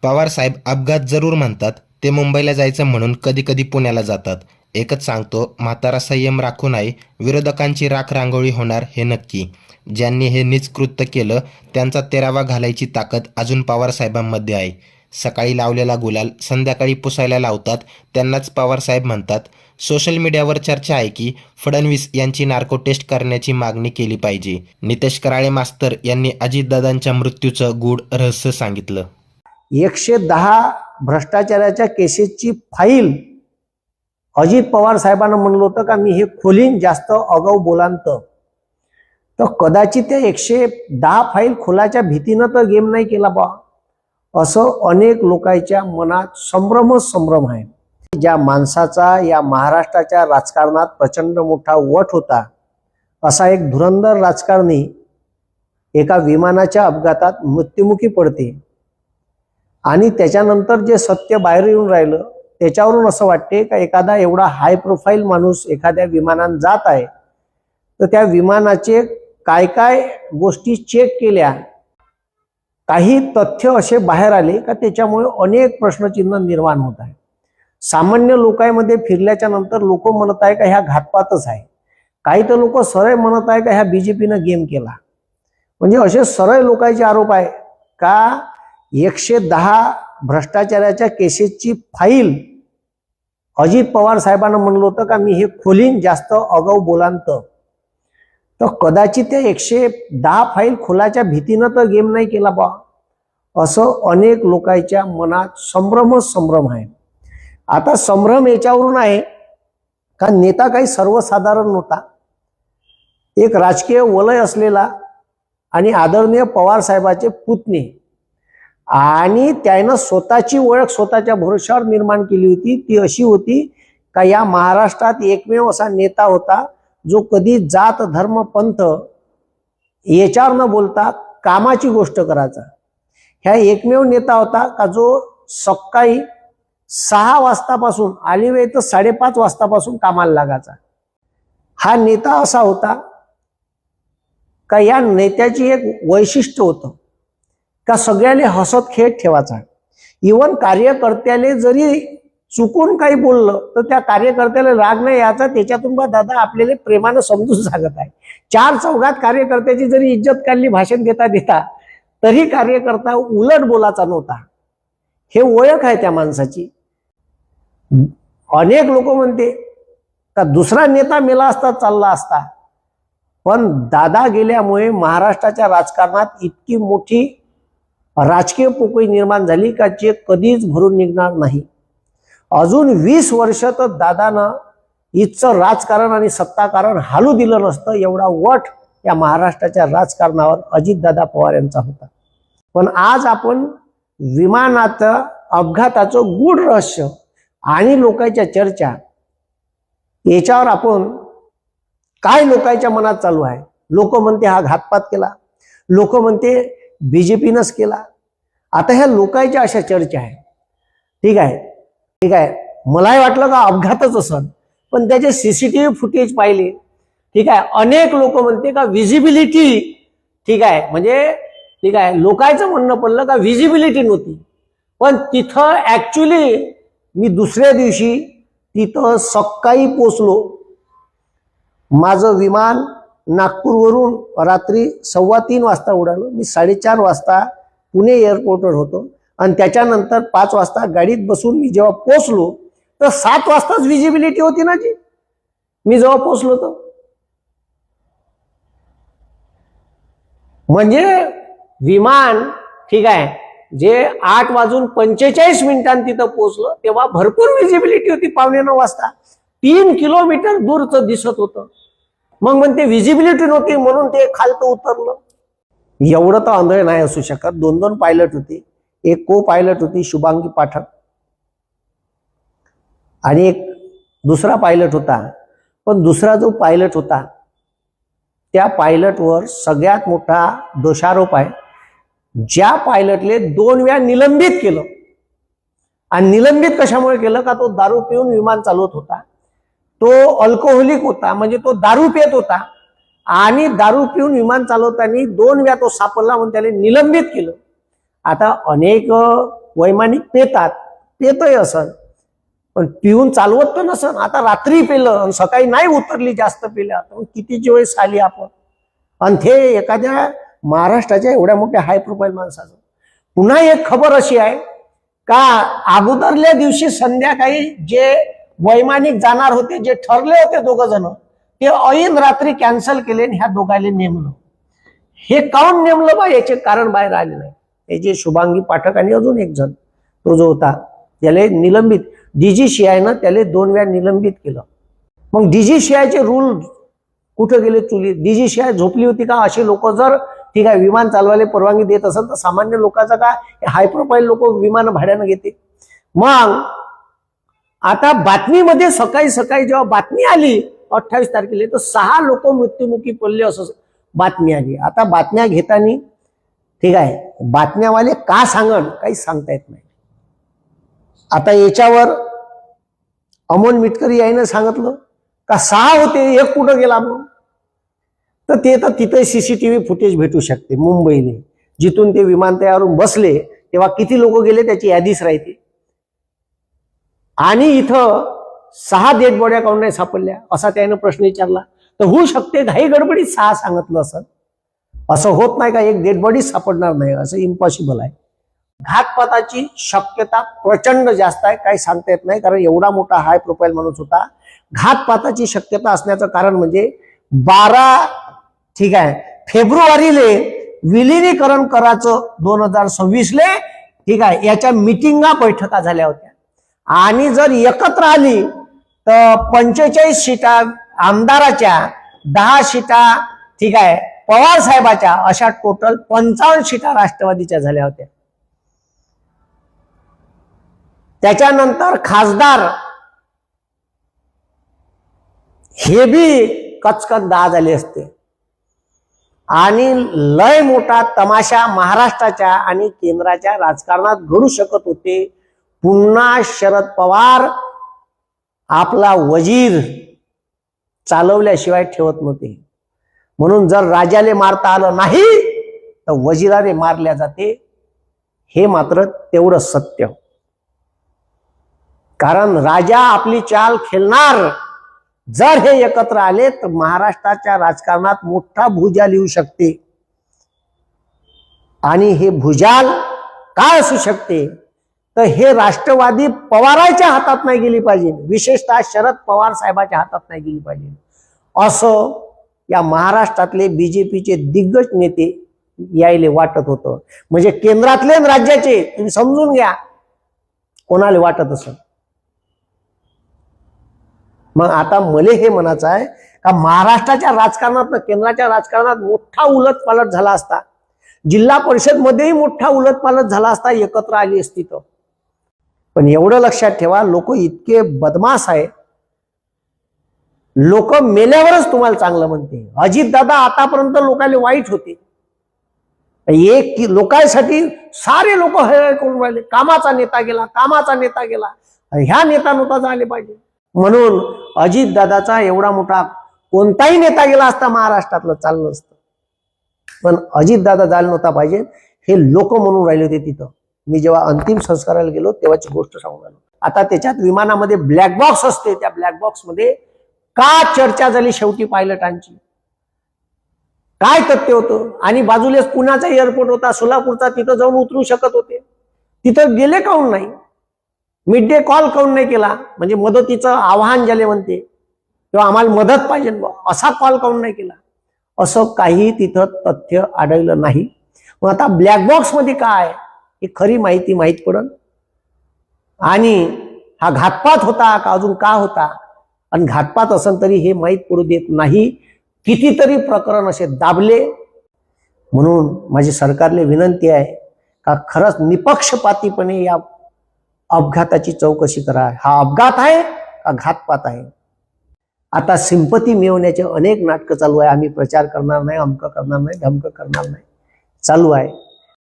पवारसाहेब अपघात जरूर म्हणतात, ते मुंबईला जायचं म्हणून कधी कधी पुण्याला जातात. एकच सांगतो, म्हातारा संयम राखून आहे, विरोधकांची राख रांगोळी होणार हे नक्की. ज्यांनी हे नीच कृत्य केलं त्यांचा तेरावा घालायची ताकद अजून पवारसाहेबांमध्ये आहे. सकाळी लावलेला गुलाल संध्याकाळी पुसायला लावतात, त्यांनाच पवारसाहेब म्हणतात. सोशल मीडियावर चर्चा आहे की फडणवीस यांची नार्को टेस्ट करण्याची मागणी केली पाहिजे. नितेश कराळे मास्तर यांनी अजितदादांच्या मृत्यूचं गूढ रहस्य सांगितलं. 110 भ्रष्टाचाराच्या केसेसची फाईल अजित पवार साहेबांना म्हणलं होतं का मी हे खोलीन जास्त अगाऊ बोलांत, तर कदाचित त्या 110 फाईल खोलाच्या भीतीनं तर गेम नाही केला बा, असं अनेक लोकांच्या मनात संभ्रम आहे. ज्या माणसाचा या महाराष्ट्राच्या राजकारणात प्रचंड मोठा वट होता, असा एक धुरंधर राजकारणी एका विमानाच्या अपघातात मृत्युमुखी पडते आणि त्याच्यानंतर जे सत्य बाहेर येऊन राहिलं त्याच्यावरून असं वाटते का एखादा एवढा हाय प्रोफाईल माणूस एखाद्या विमानात जात आहे तर त्या विमानाचे काय काय गोष्टी चेक केल्या, काही तथ्य असे बाहेर आले का त्याच्यामुळे अनेक प्रश्नचिन्ह निर्माण होत आहे. सामान्य लोकांमध्ये फिरल्याच्या नंतर लोक म्हणत आहे का ह्या घातपातच आहे, काही तर लोक सरळ म्हणत आहे का ह्या बीजेपीनं गेम केला. म्हणजे असे सरळ लोकांचे आरोप आहे का 110 भ्रष्टाचाराच्या केसेसची फाईल अजित पवार साहेबांना म्हणलं होतं का मी हे खोलीन जास्त अगाऊ बोलांत, तर कदाचित त्या 110 फाईल खोलाच्या भीतीनं तर गेम नाही केला बा, असं अनेक लोकांच्या मनात संभ्रम आहे. आता संभ्रम याच्यावरून आहे का नेता काही सर्वसाधारण नव्हता, एक राजकीय वलय असलेला आणि आदरणीय पवार साहेबाचे पुतणे, आणि त्यानं स्वतःची ओळख स्वतःच्या भरोशावर निर्माण केली होती. ती अशी होती का या महाराष्ट्रात एकमेव असा नेता होता जो कधी जात धर्म पंथ याच्यावर न बोलता कामाची गोष्ट करायचा. ह्या एकमेव नेता होता का जो सकाळी 6 वाजतापासून आलीवे तर 5:30 वाजतापासून कामाला लागायचा. हा नेता असा होता का या नेत्याची एक वैशिष्ट्य होतं का सगळ्याले हसत खेळत ठेवायचा. इवन कार्यकर्त्याले जरी चुकून काही बोललं तर त्या कार्यकर्त्याला राग नाही यायचा, त्याच्यातून बा दादा आपल्याला प्रेमानं समजून सांगत आहे. 4 चौघात कार्यकर्त्याची जरी इज्जत काढली भाषण देता देता तरी कार्यकर्ता उलट बोलायचा नव्हता. हे ओळख आहे त्या माणसाची. अनेक लोक म्हणते का दुसरा नेता मेला असता चालला असता, पण दादा गेल्यामुळे महाराष्ट्राच्या राजकारणात इतकी मोठी राजकीय पोकळी निर्माण झाली का जे कधीच भरून निघणार नाही. अजून 20 वर्ष तर दादानं इथचं राजकारण आणि सत्ताकारण हालू दिलं नसतं, एवढा वट या महाराष्ट्राच्या राजकारणावर अजितदादा पवार यांचा होता. पण आज आपण विमानाचं अपघाताचं गूढ रहस्य आणि लोकांच्या चर्चा याच्यावर आपण काय लोकांच्या मनात चालू आहे. लोक म्हणते हा घातपात केला, लोक म्हणते बीजेपीनंच केला. आता ह्या लोकांच्या अशा चर्चा आहे. ठीक आहे, मलाही वाटलं का अपघातच असत, पण त्याचे सीसीटीव्ही फुटेज पाहिले. ठीक आहे, अनेक लोक म्हणते का विजिबिलिटी, ठीक आहे, म्हणजे ठीक आहे लोकांचं म्हणणं पडलं का विजिबिलिटी नव्हती. पण तिथं ऍक्च्युली मी दुसऱ्या दिवशी तिथं सकाळी पोचलो. माझं विमान नागपूरवरून रात्री 3:15 वाजता उडालं. मी 4:30 वाजता पुणे एअरपोर्टवर होतो आणि त्याच्यानंतर 5 वाजता गाडीत बसून मी जेव्हा पोचलो तर 7 वाजताच विजिबिलिटी होती ना जी मी जेव्हा पोचलो तर. म्हणजे विमान ठीक आहे जे 8:45 तिथं पोचलं तेव्हा भरपूर विजिबिलिटी होती. 8:45 वाजता 3 किलोमीटर दूरचं दिसत होतं. मग म्हणते विजिबिलिटी नव्हती म्हणून ते खालतं उतरलं. एवढं तर आंधळ नाही असू शकत. 2 पायलट होते, एक को पायलट होती शुभांगी पाठक आणि एक दुसरा पायलट होता. पण दुसरा जो पायलट होता त्या पायलटवर सगळ्यात मोठा दोषारोप आहे. ज्या पायलटले 2 वेळा निलंबित केलं, आणि निलंबित कशामुळे केलं का तो दारू पिऊन विमान चालवत होता, तो अल्कोहोलिक होता, म्हणजे तो दारू पित होता आणि दारू पिऊन विमान चालवताना 2 वेळा तो सापडला म्हणून त्याने निलंबित केलं. आता अनेक वैमानिक पेतही असन, पण पिऊन चालवत तर नसन. आता रात्री पेलं आणि सकाळी नाही उतरली जास्त पेल्या तर कितीची वेळेस आली आपण. आणि ते एखाद्या महाराष्ट्राच्या एवढ्या मोठ्या हाय प्रोफाईल माणसाचं. पुन्हा एक खबर अशी आहे का अगोदरल्या दिवशी संध्याकाळी जे वैमानिक जाणार होते, जे ठरले होते दोघ जण, ते ऐन रात्री कॅन्सल केले आणि ह्या दोघांना नेमलं. हे काऊन नेमलं बा, याचे कारण बाहेर आले नाही. हे जे शुभांगी पाठक आणि अजून एक जण, तो जो होता त्याला निलंबित, DGCI त्याला 2 वेळा निलंबित केलं. मग DGCIचे रूल कुठे गेले चुली? DGCI झोपली होती का? असे लोक जर ठीक आहे विमान चालवायला परवानगी देत असेल तर सामान्य लोकांचा का हाय प्रोफाईल लोक विमान भाड्यानं घेते. मग आता बातमीमध्ये सकाळी जेव्हा बातमी आली 28 तारखेला, तर 6 लोक मृत्युमुखी पडले असं बातमी आली. आता बातम्या घेताना ठीक आहे बातम्यावाले का सांगण काही सांगता येत नाही. आता याच्यावर अमोल मिटकरी यायनं सांगितलं का 6 होते, एक कुठं गेला म्हणून. तर ते तर तिथे CCTV फुटेज भेटू शकते मुंबईने, जिथून ते विमानतळावरून बसले तेव्हा किती लोक गेले त्याची यादीच राहते. आणि इथं 6 डेड बॉड्या काऊन नाही सापडल्या असा त्यानं प्रश्न विचारला. तर होऊ शकते घाई गडबडीत 6 सांगितलं असं होत नाही का एक डेड बॉडी सापडणार नाही, असं इम्पॉसिबल आहे. घातपाताची शक्यता प्रचंड जास्त आहे, काही सांगता येत नाही, कारण एवढा मोठा हाय प्रोफाईल माणूस होता. घातपाताची शक्यता असण्याचं कारण म्हणजे 12 ठीक आहे फेब्रुवारीले विलिनीकरण करायचं 2026 ठीक आहे, याच्या मिटिंगा बैठका झाल्या होत्या. आणि जर एकत्र आली तर 45 सीटा आमदाराच्या, 10 सीटा ठीक आहे पवार साहेबाच्या, अशा टोटल 55 सीटा राष्ट्रवादीच्या झाल्या होत्या. त्याच्यानंतर खासदार हे बी कचकच 10 झाले असते. आणि लय मोठा तमाशा महाराष्ट्राच्या आणि केंद्राच्या राजकारणात घडू शकत होते. पुन्हा शरद पवार आपला वजीर चालवल्याशिवाय ठेवत नव्हते. म्हणून जर राजाले मारता आलं नाही तर वजिराने मारल्या जाते, हे मात्र तेवढं सत्य. कारण राजा आपली चाल खेळणार. जर हे एकत्र आले तर महाराष्ट्राच्या राजकारणात मोठा भूजाल येऊ शकते. आणि हे भूजाल काय असू शकते तर हे राष्ट्रवादी पवाराच्या हातात नाही गेली पाहिजे, विशेषतः शरद पवार साहेबाच्या हातात नाही गेली पाहिजे, असं या महाराष्ट्रातले BJPचे दिग्गज नेते यायले वाटत होतं. म्हणजे केंद्रातले राज्याचे तुम्ही समजून घ्या कोणाला वाटत असं. मग आता मला हे म्हणायचं आहे का महाराष्ट्राच्या राजकारणात केंद्राच्या राजकारणात मोठा उलटपालट झाला असता, जिल्हा परिषद मध्येही मोठा उलटपालट झाला असता एकत्र आली असती तर. पण एवढं लक्षात ठेवा लोक इतके बदमाश आहे, लोक मेल्यावरच तुम्हाला चांगलं म्हणते. अजितदादा आतापर्यंत लोकांना वाईट होते, एक लोकांसाठी सारे लोक हे करून राहिले, कामाचा नेता गेला, ह्या नेता नव्हता झाले पाहिजे. म्हणून अजितदादाचा एवढा मोठा कोणताही नेता गेला असता महाराष्ट्रातलं चाललं असतं, पण अजितदादा जायला नव्हता पाहिजे हे लोक म्हणून राहिले होते तिथं. मी जेव्हा अंतिम संस्काराला गेलो तेव्हाची गोष्ट सांगून आलो. आता त्याच्यात विमानामध्ये ब्लॅक बॉक्स असते, त्या ब्लॅक बॉक्स मध्ये का चर्चा झाली शेवटी पायलटांची, काय तथ्य होतं. आणि बाजूलाच पुण्याचा एअरपोर्ट होता, सोलापूरचा, तिथं जाऊन उतरू शकत होते, तिथं गेले काऊन नाही. मिड डे कॉल काऊन नाही केला, म्हणजे मदतीचं आवाहन ज्याला म्हणते किंवा आम्हाला मदत पाहिजे असा कॉल काऊन नाही केला, असं काही तिथं तथ्य आढळलं नाही. मग आता ब्लॅक बॉक्स मध्ये काय ही खरी माहिती माहीत पडल. आणि हा घातपात होता का अजून का होता, आणि घातपात असेल तरी हे माहीत पडू देत नाही. कितीतरी प्रकरण असे दाबले. म्हणून माझी सरकारला विनंती आहे का खरंच निपक्षपातीपणे या अपघाताची चौकशी करा. हा अपघात आहे का घातपात आहे. आता सिंपती मिळवण्याचे अनेक नाटकं चालू आहे. आम्ही प्रचार करणार नाही, अमकं करणार नाही, धमकं करणार नाही चालू आहे.